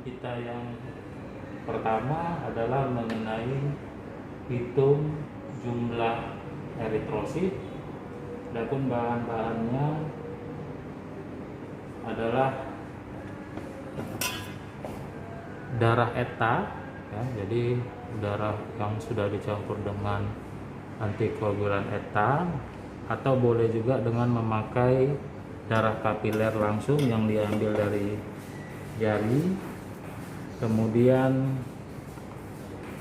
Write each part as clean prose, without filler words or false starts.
Kita yang pertama adalah mengenai hitung jumlah eritrosit. Adapun bahan-bahannya adalah darah ETA, ya, jadi darah yang sudah dicampur dengan antikoagulan ETA, atau boleh juga dengan memakai darah kapiler langsung yang diambil dari jari. Kemudian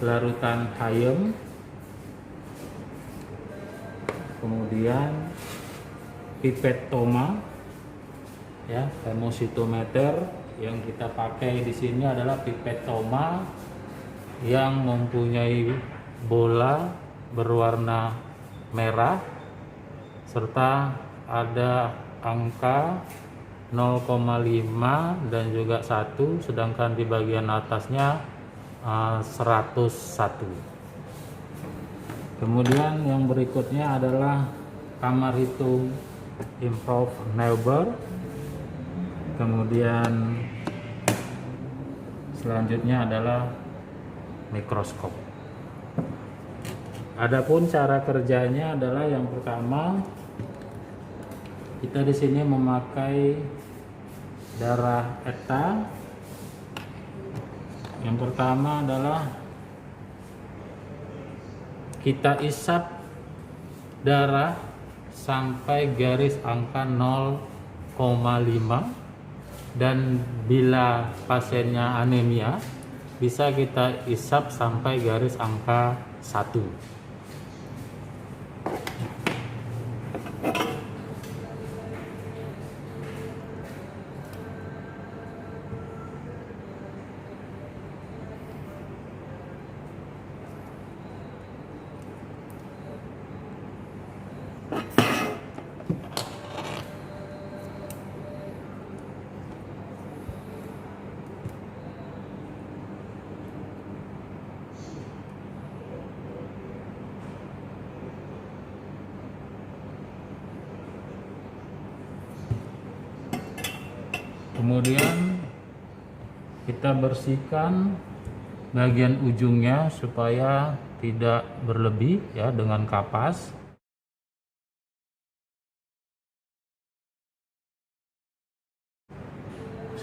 larutan hayem, kemudian pipet toma, ya, hemositometer. Yang kita pakai di sini adalah pipet toma yang mempunyai bola berwarna merah serta ada angka 0,5 dan juga 1, sedangkan di bagian atasnya 101. Kemudian yang berikutnya adalah kamar hitung improv Neuber. Kemudian selanjutnya adalah mikroskop. Adapun cara kerjanya adalah yang pertama, kita di sini memakai darah ETA. Yang pertama adalah kita isap darah sampai garis angka 0,5, dan bila pasiennya anemia bisa kita isap sampai garis angka 1. Kemudian kita bersihkan bagian ujungnya supaya tidak berlebih, ya, dengan kapas.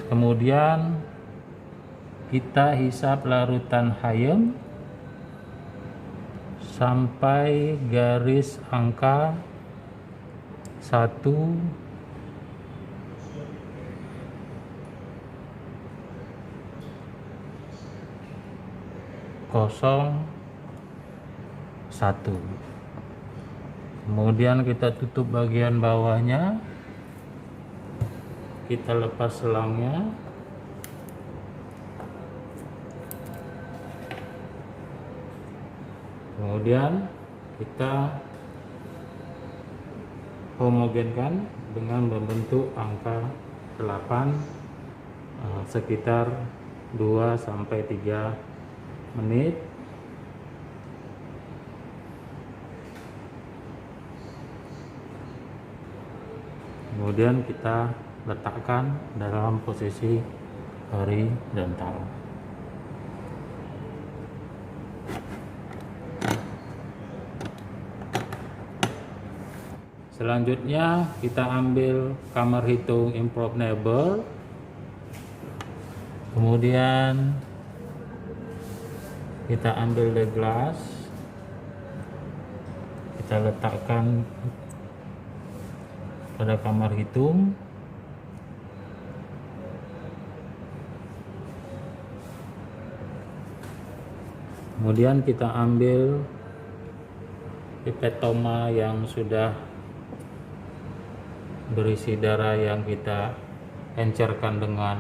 Kemudian kita hisap larutan hayem sampai garis angka 1, 0,1. Kemudian kita tutup bagian bawahnya, kita lepas selangnya. Kemudian kita homogenkan dengan membentuk angka 8 sekitar 2-3 menit. Kemudian kita letakkan dalam posisi horizontal. Selanjutnya kita ambil kamar hitung improv Neuber. Kemudian kita ambil the glass, kita letakkan pada kamar hitung. Kemudian kita ambil pipet toma yang sudah berisi darah yang kita encerkan dengan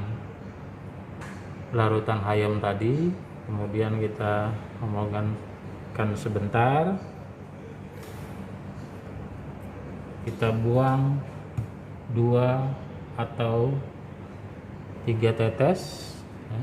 larutan hayem tadi. Kemudian kita homogenkan sebentar, kita buang 2 atau 3 tetes, ya.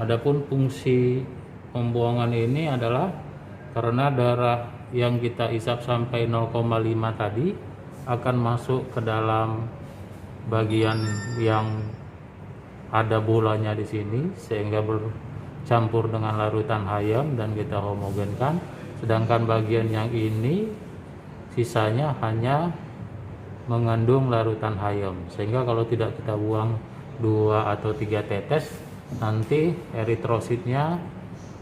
Adapun fungsi pembuangan ini adalah karena darah yang kita isap sampai 0,5 tadi akan masuk ke dalam bagian yang ada bolanya di sini sehingga bercampur dengan larutan hayam dan kita homogenkan, sedangkan bagian yang ini sisanya hanya mengandung larutan hayam, sehingga kalau tidak kita buang 2 atau 3 tetes nanti eritrositnya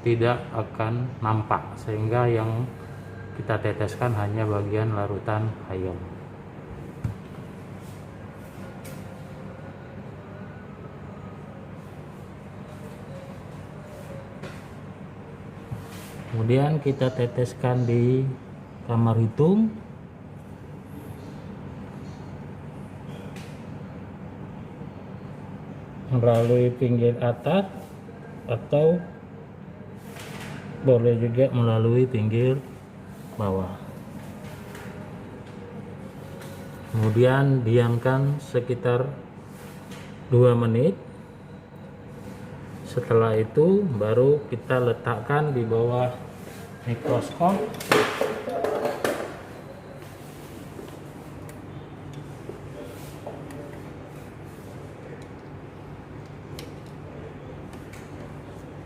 tidak akan nampak, sehingga yang kita teteskan hanya bagian larutan hayam. Kemudian kita teteskan di kamar hitung melalui pinggir atas atau boleh juga melalui pinggir bawah. Kemudian diamkan sekitar 2 menit. Setelah itu baru kita letakkan di bawah mikroskop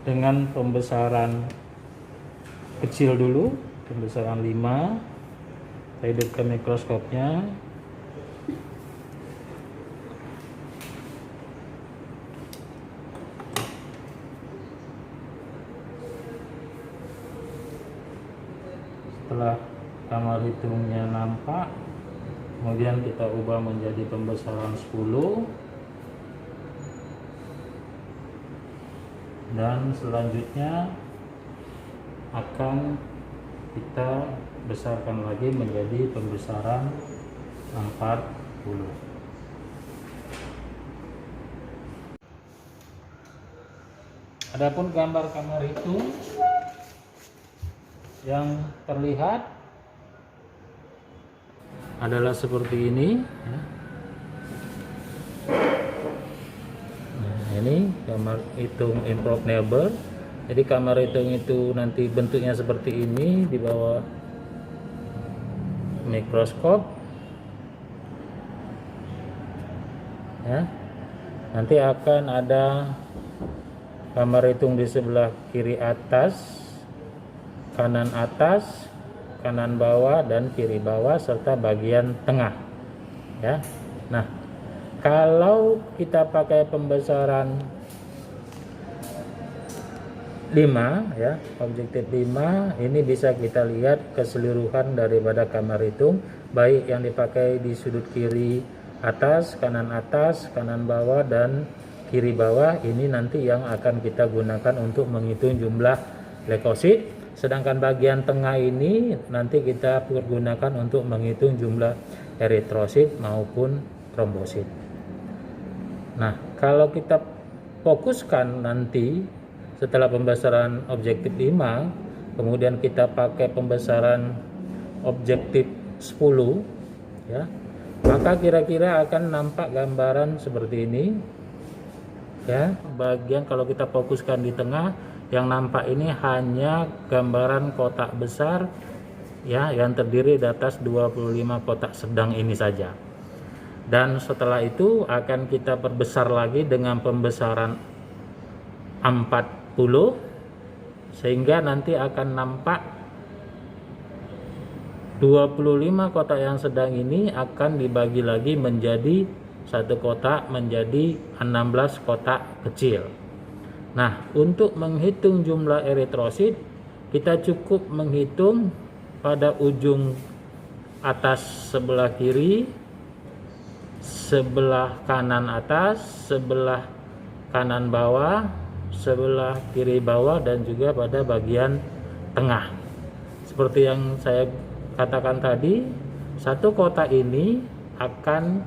dengan pembesaran kecil dulu, pembesaran 5. Saya hidupkan mikroskopnya. Setelah kamar hitungnya nampak, kemudian kita ubah menjadi pembesaran 10. Dan selanjutnya akan kita besarkan lagi menjadi pembesaran 40. Adapun gambar kamar hitung yang terlihat adalah seperti ini ya. Nah, ini kamar hitung improbe neighbor. Jadi kamar hitung itu nanti bentuknya seperti ini di bawah mikroskop ya. Nanti akan ada kamar hitung di sebelah kiri atas, kanan atas, kanan bawah, dan kiri bawah, serta bagian tengah ya. Nah, kalau kita pakai pembesaran 5 ya, objektif 5, ini bisa kita lihat keseluruhan daripada kamar hitung, baik yang dipakai di sudut kiri atas, kanan bawah, dan kiri bawah. Ini nanti yang akan kita gunakan untuk menghitung jumlah leukosit. Sedangkan bagian tengah ini nanti kita pergunakan untuk menghitung jumlah eritrosit maupun trombosit. Nah, kalau kita fokuskan nanti setelah pembesaran objektif 5, kemudian kita pakai pembesaran objektif 10 ya, maka kira-kira akan nampak gambaran seperti ini ya. Bagian kalau kita fokuskan di tengah, yang nampak ini hanya gambaran kotak besar ya, yang terdiri di atas 25 kotak sedang ini saja. Dan setelah itu akan kita perbesar lagi dengan pembesaran 40, sehingga nanti akan nampak 25 kotak yang sedang ini akan dibagi lagi menjadi satu kotak menjadi 16 kotak kecil. Nah, untuk menghitung jumlah eritrosit, kita cukup menghitung pada ujung atas sebelah kiri, sebelah kanan atas, sebelah kanan bawah, sebelah kiri bawah, dan juga pada bagian tengah. Seperti yang saya katakan tadi, satu kotak ini akan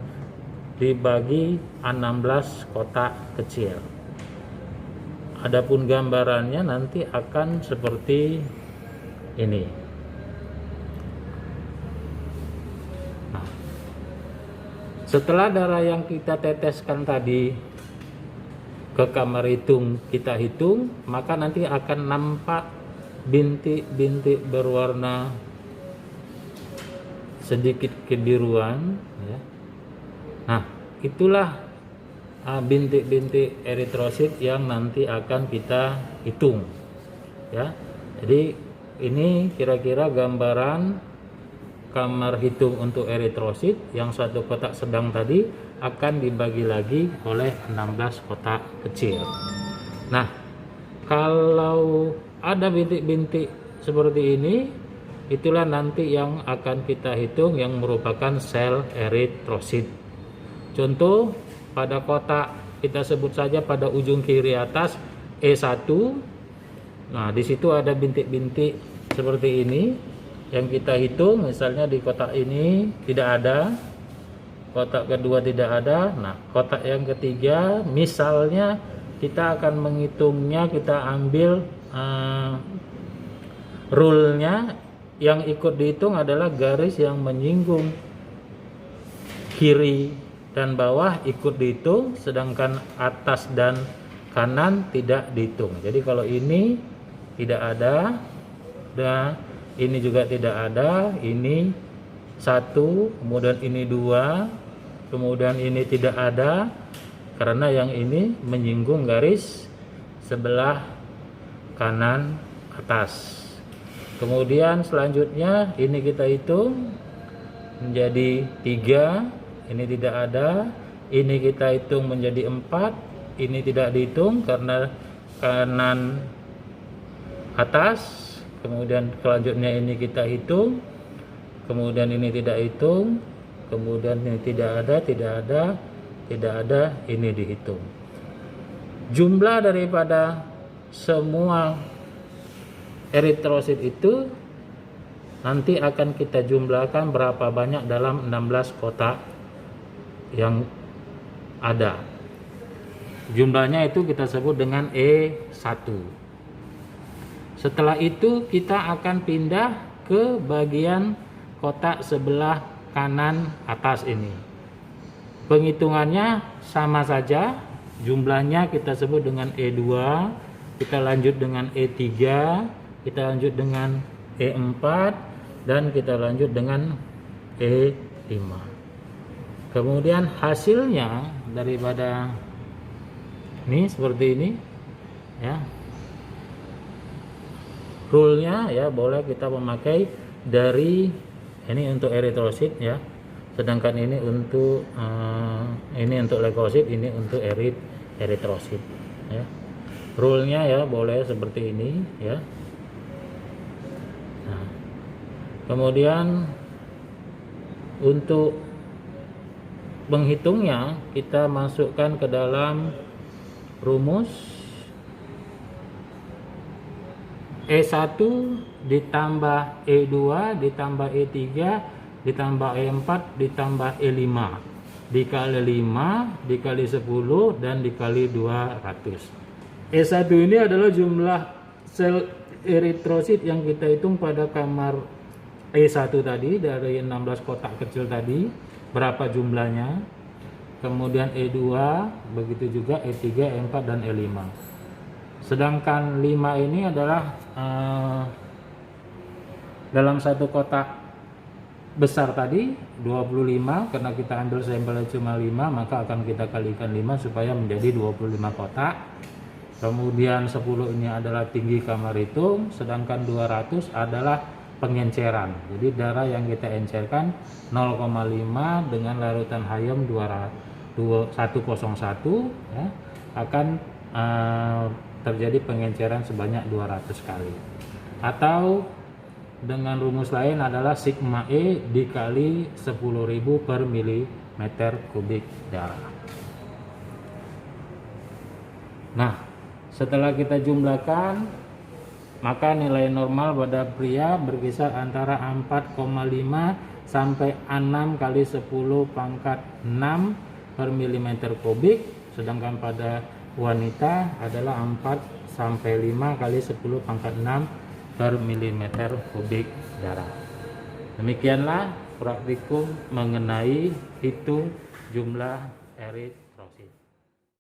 dibagi 16 kotak kecil. Adapun gambarannya nanti akan seperti ini. Nah, setelah darah yang kita teteskan tadi ke kamar hitung kita hitung, maka nanti akan nampak bintik-bintik berwarna sedikit kebiruan ya. Nah, itulah bintik-bintik eritrosit yang nanti akan kita hitung ya. Jadi ini kira-kira gambaran kamar hitung untuk eritrosit. Yang satu kotak sedang tadi akan dibagi lagi oleh 16 kotak kecil. Nah, kalau ada bintik-bintik seperti ini, itulah nanti yang akan kita hitung yang merupakan sel eritrosit. Contoh pada kotak kita sebut saja pada ujung kiri atas E1. Nah, di situ ada bintik-bintik seperti ini yang kita hitung. Misalnya di kotak ini tidak ada, kotak kedua tidak ada. Nah, kotak yang ketiga misalnya kita akan menghitungnya, kita ambil rule-nya, yang ikut dihitung adalah garis yang menyinggung kiri dan bawah ikut dihitung, sedangkan atas dan kanan tidak dihitung. Jadi kalau ini tidak ada, dan ini juga tidak ada, ini 1, kemudian ini 2, kemudian ini tidak ada, karena yang ini menyinggung garis sebelah kanan atas. Kemudian selanjutnya ini kita hitung menjadi 3, ini tidak ada, ini kita hitung menjadi 4, ini tidak dihitung karena kanan atas. Kemudian selanjutnya ini kita hitung, kemudian ini tidak hitung, kemudian ini tidak ada, tidak ada, ini dihitung. Jumlah daripada semua eritrosit itu nanti akan kita jumlahkan berapa banyak dalam 16 kotak yang ada. Jumlahnya itu kita sebut dengan E1. Setelah itu kita akan pindah ke bagian kotak sebelah kanan atas ini. Penghitungannya sama saja, jumlahnya kita sebut dengan E2, kita lanjut dengan E3, kita lanjut dengan E4, dan kita lanjut dengan E5. Kemudian hasilnya daripada ini seperti ini ya. Rule-nya ya boleh kita memakai dari ini untuk eritrosit ya. Sedangkan ini untuk leukosit, ini untuk eritrosit ya. Rule-nya ya boleh seperti ini ya. Nah, kemudian untuk menghitungnya kita masukkan ke dalam rumus E1 ditambah E2 ditambah E3 ditambah E4 ditambah E5 dikali 5 dikali 10 dan dikali 200. E1 ini adalah jumlah sel eritrosit yang kita hitung pada kamar E1 tadi dari 16 kotak kecil tadi, berapa jumlahnya. Kemudian E2, begitu juga E3, E4 dan E5. Sedangkan 5 ini adalah dalam satu kotak besar tadi 25, karena kita ambil sampelnya cuma 5, maka akan kita kalikan 5 supaya menjadi 25 kotak. Kemudian 10 ini adalah tinggi kamar hitung, sedangkan 200 adalah pengenceran. Jadi darah yang kita encerkan 0,5 dengan larutan helium 101 ya, akan terjadi pengenceran sebanyak 200 kali. Atau dengan rumus lain adalah sigma E dikali 10.000 per milimeter kubik darah. Nah, setelah kita jumlahkan, maka nilai normal pada pria berkisar antara 4,5 sampai 6 kali 10 pangkat 6 per milimeter kubik, sedangkan pada wanita adalah 4 sampai 5 kali 10 pangkat 6 per milimeter kubik darah. Demikianlah praktikum mengenai hitung jumlah erit